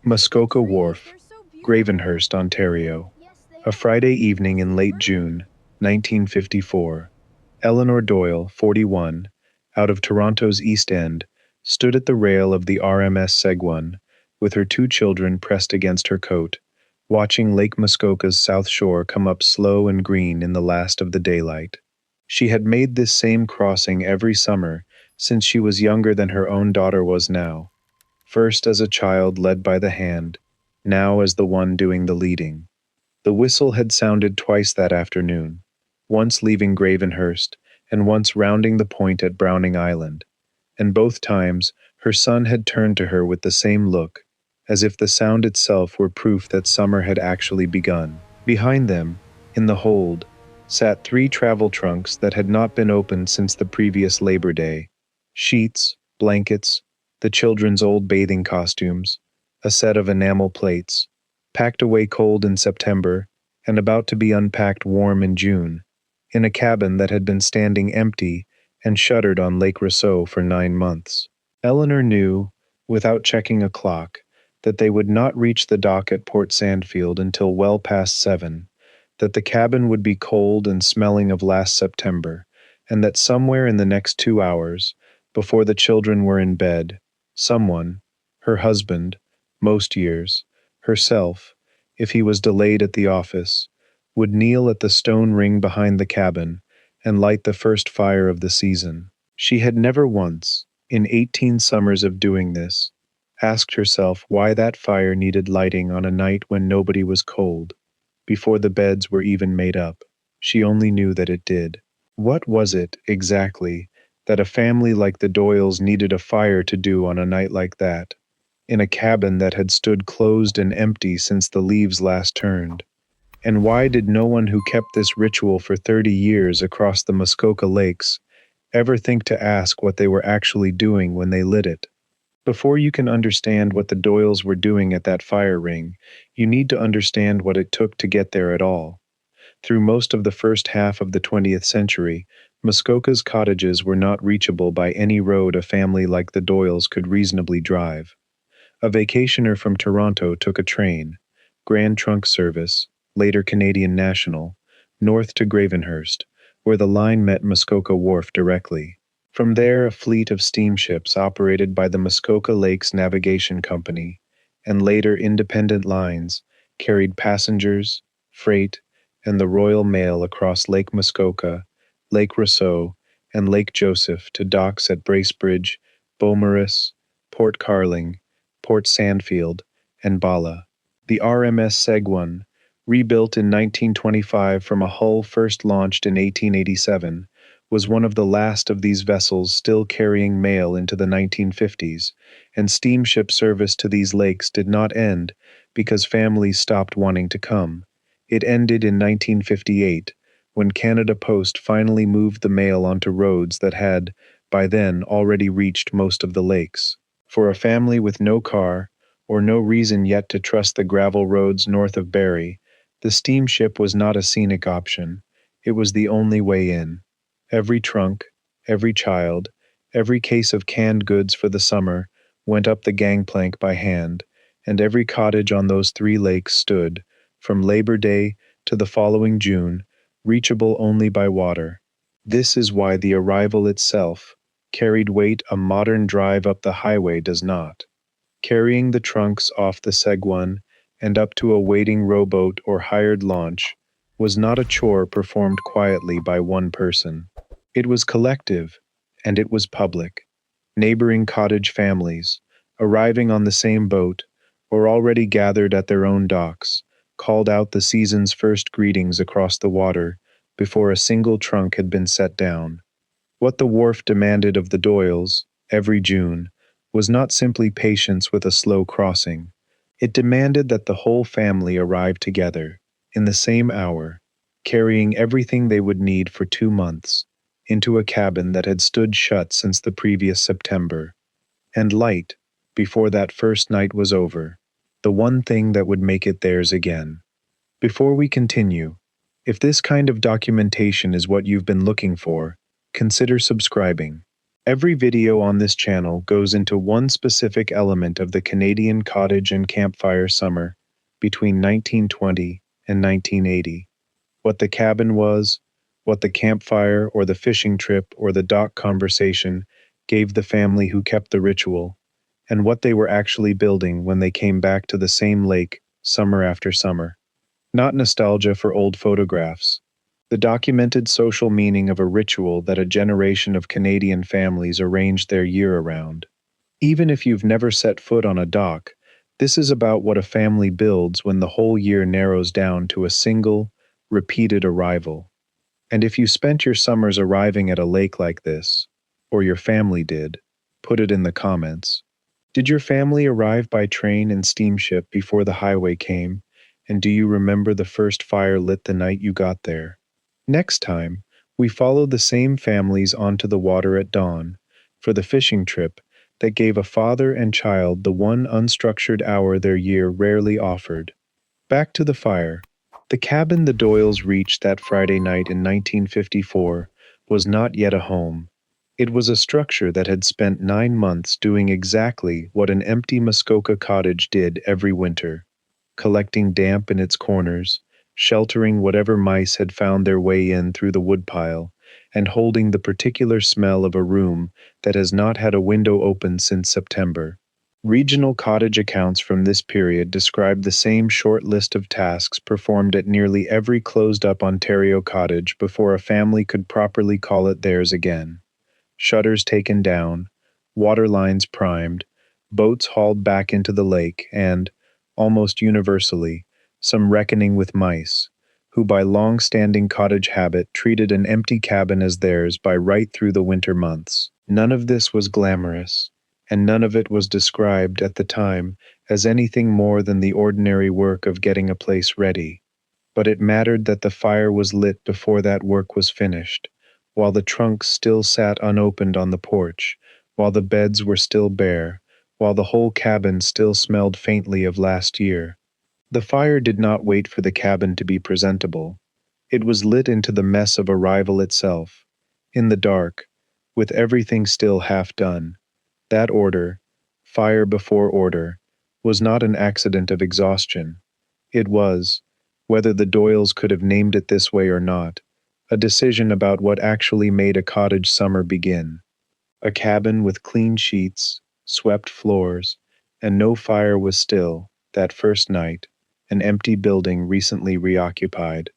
Muskoka Wharf, Gravenhurst, Ontario. A Friday evening in late June, 1954. Eleanor Doyle, 41, out of Toronto's East End, stood at the rail of the RMS Segwun, with her two children pressed against her coat, watching Lake Muskoka's south shore come up slow and green in the last of the daylight. She had made this same crossing every summer since she was younger than her own daughter was now, first as a child led by the hand, now as the one doing the leading. The whistle had sounded twice that afternoon, once leaving Gravenhurst and once rounding the point at Browning Island, and both times her son had turned to her with the same look, as if the sound itself were proof that summer had actually begun. Behind them, in the hold, sat 3 travel trunks that had not been opened since the previous Labor Day: sheets, blankets, the children's old bathing costumes, a set of enamel plates, packed away cold in September and about to be unpacked warm in June, in a cabin that had been standing empty and shuttered on Lake Rosseau for 9 months. Eleanor knew, without checking a clock, that they would not reach the dock at Port Sandfield until well past 7, that the cabin would be cold and smelling of last September, and that somewhere in the next 2 hours, before the children were in bed, someone, her husband, most years, herself, if he was delayed at the office, would kneel at the stone ring behind the cabin and light the first fire of the season. She had never once, in 18 summers of doing this, asked herself why that fire needed lighting on a night when nobody was cold, before the beds were even made up. She only knew that it did. What was it, exactly, that a family like the Doyles needed a fire to do on a night like that, in a cabin that had stood closed and empty since the leaves last turned? And why did no one who kept this ritual for 30 years across the Muskoka Lakes ever think to ask what they were actually doing when they lit it? Before you can understand what the Doyles were doing at that fire ring, you need to understand what it took to get there at all. Through most of the first half of the 20th century, Muskoka's cottages were not reachable by any road a family like the Doyles could reasonably drive. A vacationer from Toronto took a train, Grand Trunk Service, later Canadian National, north to Gravenhurst, where the line met Muskoka Wharf directly. From there, a fleet of steamships operated by the Muskoka Lakes Navigation Company, and later independent lines, carried passengers, freight, and the Royal Mail across Lake Muskoka, Lake Rosseau, and Lake Joseph to docks at Bracebridge, Beaumaris, Port Carling, Port Sandfield, and Bala. The RMS Segwun, rebuilt in 1925 from a hull first launched in 1887, was one of the last of these vessels still carrying mail into the 1950s, and steamship service to these lakes did not end because families stopped wanting to come. It ended in 1958, when Canada Post finally moved the mail onto roads that had, by then, already reached most of the lakes. For a family with no car, or no reason yet to trust the gravel roads north of Barrie, the steamship was not a scenic option. It was the only way in. Every trunk, every child, every case of canned goods for the summer went up the gangplank by hand, and every cottage on those 3 lakes stood, from Labor Day to the following June, reachable only by water. This is why the arrival itself carried weight a modern drive up the highway does not. Carrying the trunks off the Segwun and up to a waiting rowboat or hired launch was not a chore performed quietly by one person. It was collective, and it was public. Neighboring cottage families, arriving on the same boat, or already gathered at their own docks, called out the season's first greetings across the water before a single trunk had been set down. What the wharf demanded of the Doyles, every June, was not simply patience with a slow crossing. It demanded that the whole family arrive together, in the same hour, carrying everything they would need for 2 months, into a cabin that had stood shut since the previous September, and light, before that first night was over, the one thing that would make it theirs again. Before we continue, if this kind of documentation is what you've been looking for, consider subscribing. Every video on this channel goes into one specific element of the Canadian cottage and campfire summer between 1920 and 1980. What the cabin was, what the campfire or the fishing trip or the dock conversation gave the family who kept the ritual, and what they were actually building when they came back to the same lake summer after summer. Not nostalgia for old photographs. The documented social meaning of a ritual that a generation of Canadian families arranged their year around. Even if you've never set foot on a dock, this is about what a family builds when the whole year narrows down to a single, repeated arrival. And if you spent your summers arriving at a lake like this, or your family did, put it in the comments. Did your family arrive by train and steamship before the highway came, and do you remember the first fire lit the night you got there? Next time, we follow the same families onto the water at dawn for the fishing trip that gave a father and child the one unstructured hour their year rarely offered. Back to the fire. The cabin the Doyles reached that Friday night in 1954 was not yet a home. It was a structure that had spent 9 months doing exactly what an empty Muskoka cottage did every winter, collecting damp in its corners, sheltering whatever mice had found their way in through the woodpile, and holding the particular smell of a room that has not had a window open since September. Regional cottage accounts from this period describe the same short list of tasks performed at nearly every closed-up Ontario cottage before a family could properly call it theirs again. Shutters taken down, water lines primed, boats hauled back into the lake, and, almost universally, some reckoning with mice, who by long-standing cottage habit treated an empty cabin as theirs by right through the winter months. None of this was glamorous, and none of it was described at the time as anything more than the ordinary work of getting a place ready. But it mattered that the fire was lit before that work was finished, while the trunks still sat unopened on the porch, while the beds were still bare, while the whole cabin still smelled faintly of last year. The fire did not wait for the cabin to be presentable. It was lit into the mess of arrival itself, in the dark, with everything still half done. That order, fire before order, was not an accident of exhaustion. It was, whether the Doyles could have named it this way or not, a decision about what actually made a cottage summer begin. A cabin with clean sheets, swept floors, and no fire was still, that first night, an empty building recently reoccupied.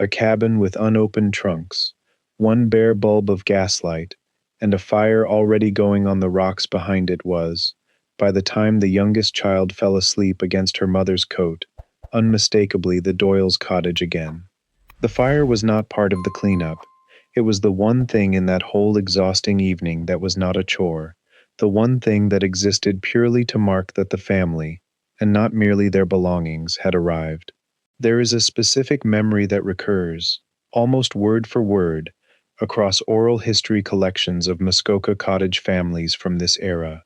A cabin with unopened trunks, one bare bulb of gaslight, and a fire already going on the rocks behind it was, by the time the youngest child fell asleep against her mother's coat, unmistakably the Doyles' cottage again. The fire was not part of the cleanup. It was the one thing in that whole exhausting evening that was not a chore, the one thing that existed purely to mark that the family, and not merely their belongings, had arrived. There is a specific memory that recurs, almost word for word, across oral history collections of Muskoka cottage families from this era.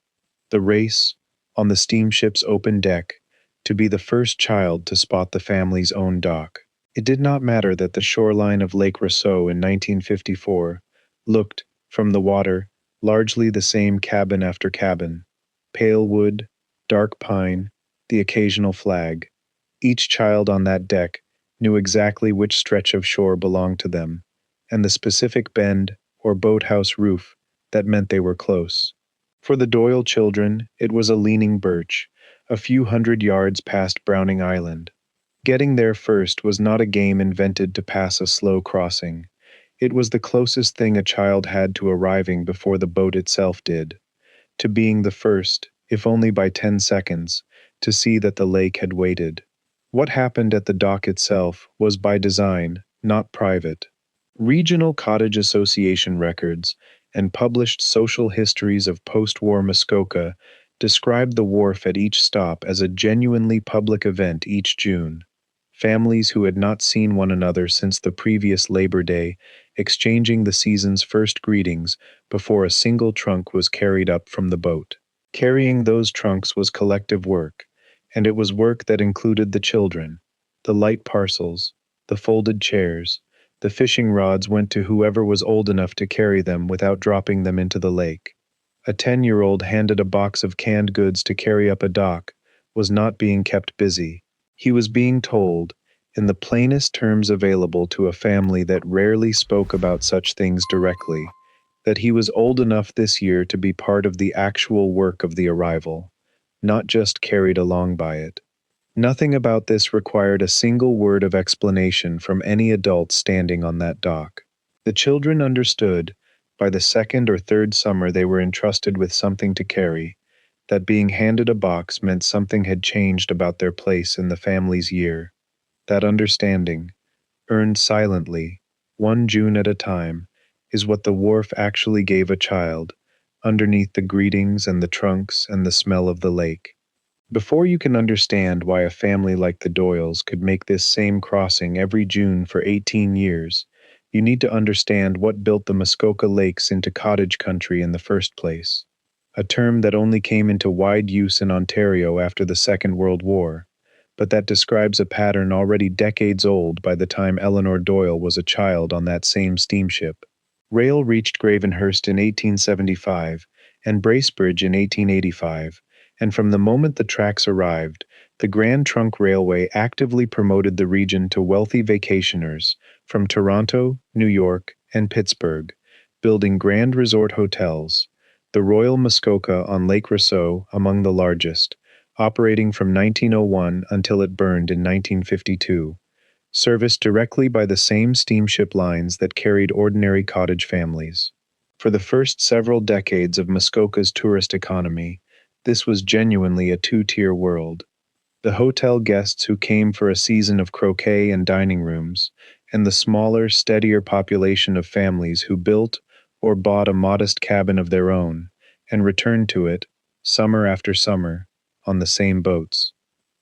The race, on the steamship's open deck, to be the first child to spot the family's own dock. It did not matter that the shoreline of Lake Rosseau in 1954 looked, from the water, largely the same cabin after cabin. Pale wood, dark pine, the occasional flag. Each child on that deck knew exactly which stretch of shore belonged to them, and the specific bend or boathouse roof that meant they were close. For the Doyle children, it was a leaning birch, a few hundred yards past Browning Island. Getting there first was not a game invented to pass a slow crossing. It was the closest thing a child had to arriving before the boat itself did, to being the first, if only by 10 seconds, to see that the lake had waited. What happened at the dock itself was by design, not private. Regional Cottage Association records and published social histories of post-war Muskoka described the wharf at each stop as a genuinely public event each June. Families who had not seen one another since the previous Labor Day exchanging the season's first greetings before a single trunk was carried up from the boat. Carrying those trunks was collective work, and it was work that included the children, the light parcels, the folded chairs, The fishing rods went to whoever was old enough to carry them without dropping them into the lake. A 10-year-old handed a box of canned goods to carry up a dock was not being kept busy. He was being told, in the plainest terms available to a family that rarely spoke about such things directly, that he was old enough this year to be part of the actual work of the arrival, not just carried along by it. Nothing about this required a single word of explanation from any adult standing on that dock. The children understood, by the second or third summer they were entrusted with something to carry, that being handed a box meant something had changed about their place in the family's year. That understanding, earned silently, 1 June at a time, is what the Wharf actually gave a child, underneath the greetings and the trunks and the smell of the lake. Before you can understand why a family like the Doyles could make this same crossing every June for 18 years, you need to understand what built the Muskoka Lakes into cottage country in the first place, a term that only came into wide use in Ontario after the Second World War, but that describes a pattern already decades old by the time Eleanor Doyle was a child on that same steamship. Rail reached Gravenhurst in 1875 and Bracebridge in 1885, and from the moment the tracks arrived, the Grand Trunk Railway actively promoted the region to wealthy vacationers from Toronto, New York, and Pittsburgh, building grand resort hotels, the Royal Muskoka on Lake Rosseau among the largest, operating from 1901 until it burned in 1952, serviced directly by the same steamship lines that carried ordinary cottage families. For the first several decades of Muskoka's tourist economy, this was genuinely a two-tier world. The hotel guests who came for a season of croquet and dining rooms, and the smaller, steadier population of families who built or bought a modest cabin of their own and returned to it, summer after summer, on the same boats.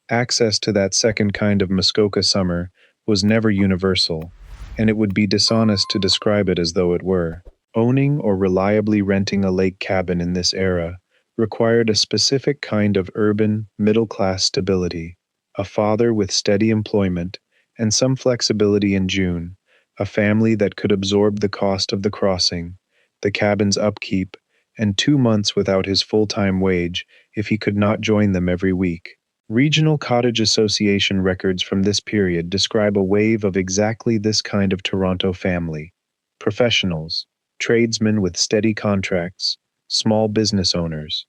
Access to that second kind of Muskoka summer was never universal, and it would be dishonest to describe it as though it were. Owning or reliably renting a lake cabin in this era required a specific kind of urban, middle-class stability, a father with steady employment, and some flexibility in June, a family that could absorb the cost of the crossing, the cabin's upkeep, and 2 months without his full-time wage if he could not join them every week. Regional Cottage Association records from this period describe a wave of exactly this kind of Toronto family: professionals, tradesmen with steady contracts, small business owners,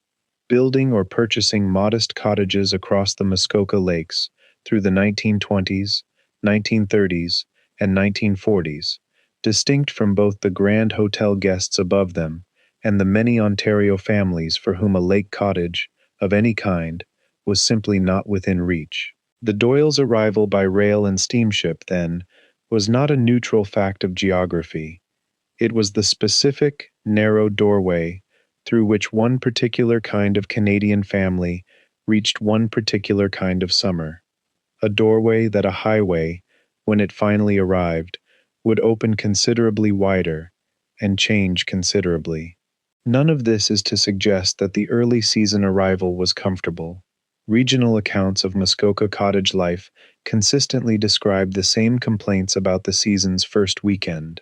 building or purchasing modest cottages across the Muskoka Lakes through the 1920s, 1930s, and 1940s, distinct from both the grand hotel guests above them and the many Ontario families for whom a lake cottage, of any kind, was simply not within reach. The Doyles' arrival by rail and steamship, then, was not a neutral fact of geography. It was the specific, narrow doorway through which one particular kind of Canadian family reached one particular kind of summer, a doorway that a highway, when it finally arrived, would open considerably wider and change considerably. None of this is to suggest that the early season arrival was comfortable. Regional accounts of Muskoka cottage life consistently describe the same complaints about the season's first weekend: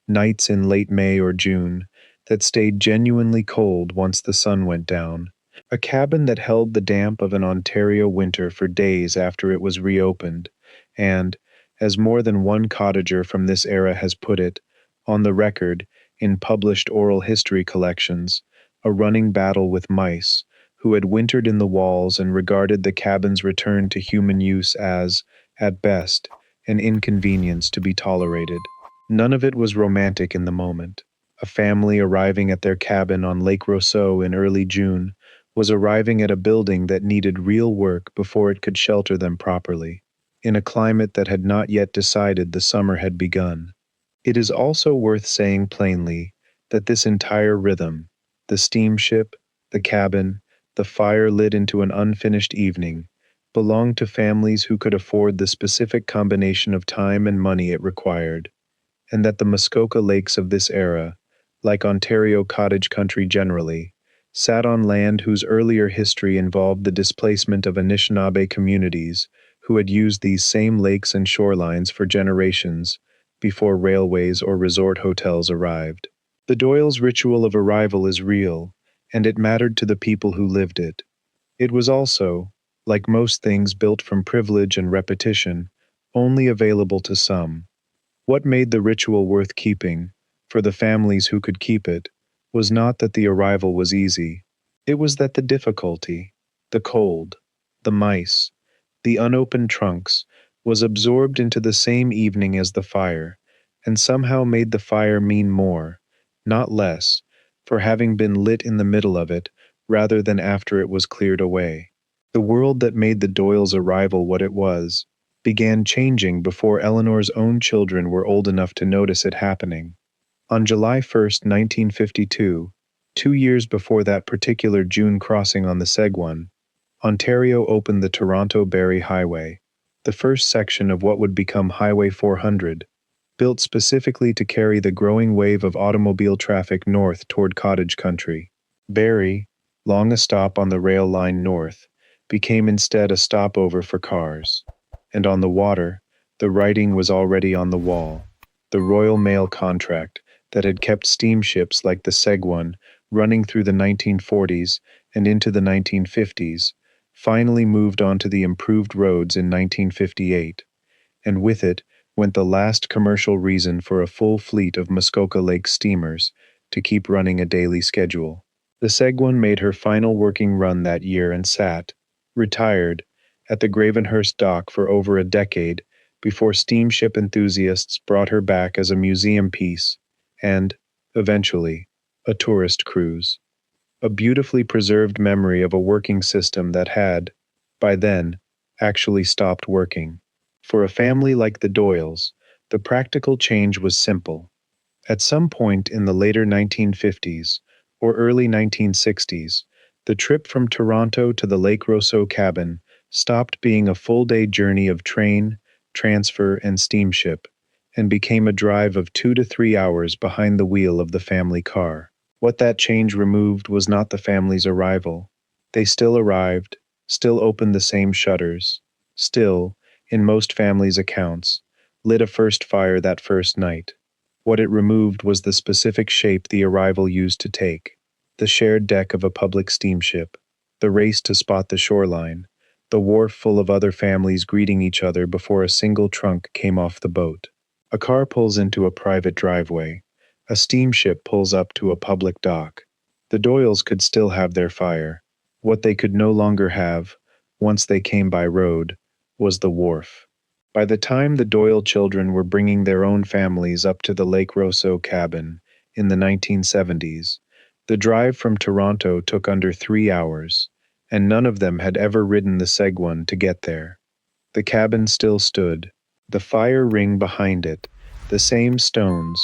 nights in late May or June that stayed genuinely cold once the sun went down, a cabin that held the damp of an Ontario winter for days after it was reopened, and, as more than one cottager from this era has put it, on the record, in published oral history collections, a running battle with mice, who had wintered in the walls and regarded the cabin's return to human use as, at best, an inconvenience to be tolerated. None of it was romantic in the moment. A family arriving at their cabin on Lake Rosseau in early June was arriving at a building that needed real work before it could shelter them properly, in a climate that had not yet decided the summer had begun. It is also worth saying plainly that this entire rhythm, the steamship, the cabin, the fire lit into an unfinished evening, belonged to families who could afford the specific combination of time and money it required, and that the Muskoka Lakes of this era, like Ontario cottage country generally, sat on land whose earlier history involved the displacement of Anishinaabe communities who had used these same lakes and shorelines for generations before railways or resort hotels arrived. The Doyles' ritual of arrival is real, and it mattered to the people who lived it. It was also, like most things built from privilege and repetition, only available to some. What made the ritual worth keeping, for the families who could keep it, was not that the arrival was easy. It was that the difficulty, the cold, the mice, the unopened trunks, was absorbed into the same evening as the fire, and somehow made the fire mean more, not less, for having been lit in the middle of it, rather than after it was cleared away. The world that made the Doyles' arrival what it was, began changing before Eleanor's own children were old enough to notice it happening. On July 1st, 1952, 2 years before that particular June crossing on the Segwun, Ontario opened the Toronto-Barrie Highway, the first section of what would become Highway 400, built specifically to carry the growing wave of automobile traffic north toward Cottage Country. Barrie, long a stop on the rail line north, became instead a stopover for cars. And on the water, the writing was already on the wall. The Royal Mail contract that had kept steamships like the Segwun running through the 1940s and into the 1950s finally moved onto the improved roads in 1958, and with it went the last commercial reason for a full fleet of Muskoka Lakes steamers to keep running a daily schedule. The Segwun made her final working run that year and sat, retired, at the Gravenhurst dock for over a decade before steamship enthusiasts brought her back as a museum piece and, eventually, a tourist cruise. A beautifully preserved memory of a working system that had, by then, actually stopped working. For a family like the Doyles, the practical change was simple. At some point in the later 1950s or early 1960s, the trip from Toronto to the Lake Rosseau cabin stopped being a full-day journey of train, transfer, and steamship, and became a drive of 2 to 3 hours behind the wheel of the family car. What that change removed was not the family's arrival. They still arrived, still opened the same shutters, still, in most families' accounts, lit a first fire that first night. What it removed was the specific shape the arrival used to take: the shared deck of a public steamship, the race to spot the shoreline, the wharf full of other families greeting each other before a single trunk came off the boat. A car pulls into a private driveway. A steamship pulls up to a public dock. The Doyles could still have their fire. What they could no longer have, once they came by road, was the wharf. By the time the Doyle children were bringing their own families up to the Lake Rosseau cabin in the 1970s, the drive from Toronto took under 3 hours, and none of them had ever ridden the Segwun to get there. The cabin still stood, the fire ring behind it, the same stones,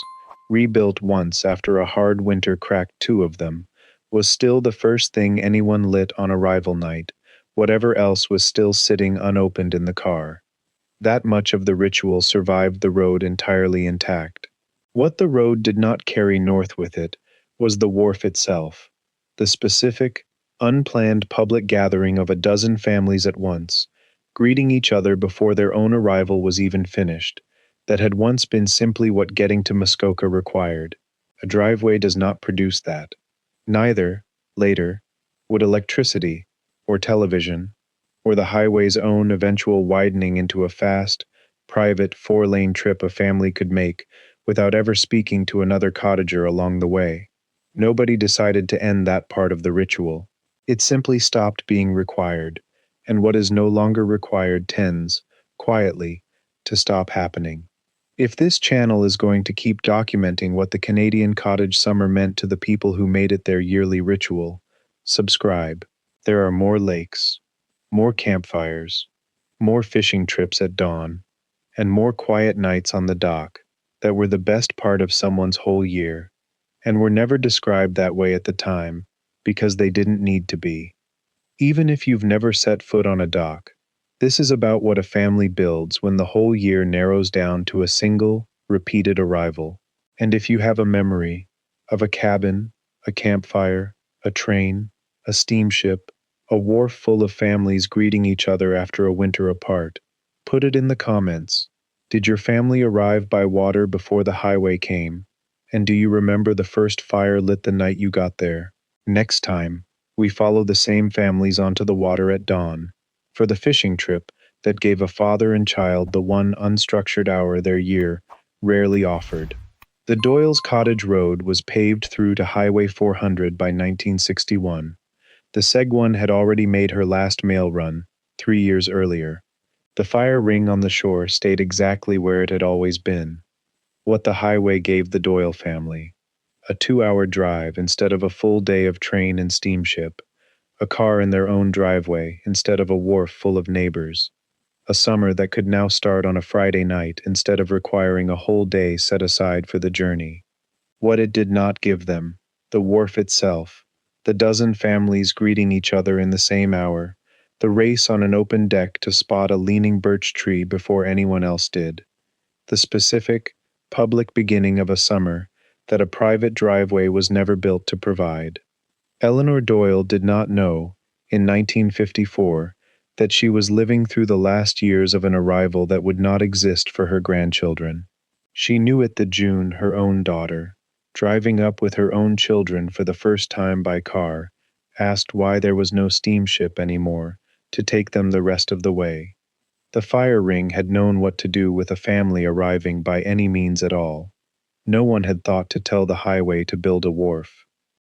rebuilt once after a hard winter cracked 2 of them, was still the first thing anyone lit on arrival night, whatever else was still sitting unopened in the car. That much of the ritual survived the road entirely intact. What the road did not carry north with it was the wharf itself, the specific, unplanned public gathering of a dozen families at once, greeting each other before their own arrival was even finished, that had once been simply what getting to Muskoka required. A driveway does not produce that. Neither, later, would electricity, or television, or the highway's own eventual widening into a fast, private 4-lane trip a family could make without ever speaking to another cottager along the way. Nobody decided to end that part of the ritual. It simply stopped being required, and what is no longer required tends, quietly, to stop happening. If this channel is going to keep documenting what the Canadian cottage summer meant to the people who made it their yearly ritual, subscribe. There are more lakes, more campfires, more fishing trips at dawn, and more quiet nights on the dock that were the best part of someone's whole year, and were never described that way at the time because they didn't need to be. Even if you've never set foot on a dock, this is about what a family builds when the whole year narrows down to a single, repeated arrival. And if you have a memory of a cabin, a campfire, a train, a steamship, a wharf full of families greeting each other after a winter apart, put it in the comments. Did your family arrive by water before the highway came? And do you remember the first fire lit the night you got there? Next time, we follow the same families onto the water at dawn, for the fishing trip that gave a father and child the one unstructured hour their year rarely offered. The Doyle's Cottage Road was paved through to Highway 400 by 1961. The Segwun had already made her last mail run, 3 years earlier. The fire ring on the shore stayed exactly where it had always been. What the highway gave the Doyle family: a 2-hour drive instead of a full day of train and steamship, a car in their own driveway instead of a wharf full of neighbors, a summer that could now start on a Friday night instead of requiring a whole day set aside for the journey. What it did not give them: the wharf itself, the dozen families greeting each other in the same hour, the race on an open deck to spot a leaning birch tree before anyone else did, the specific, public beginning of a summer that a private driveway was never built to provide. Eleanor Doyle did not know, in 1954, that she was living through the last years of an arrival that would not exist for her grandchildren. She knew it that June, her own daughter, driving up with her own children for the first time by car, asked why there was no steamship anymore to take them the rest of the way. The fire ring had known what to do with a family arriving by any means at all. No one had thought to tell the highway to build a wharf.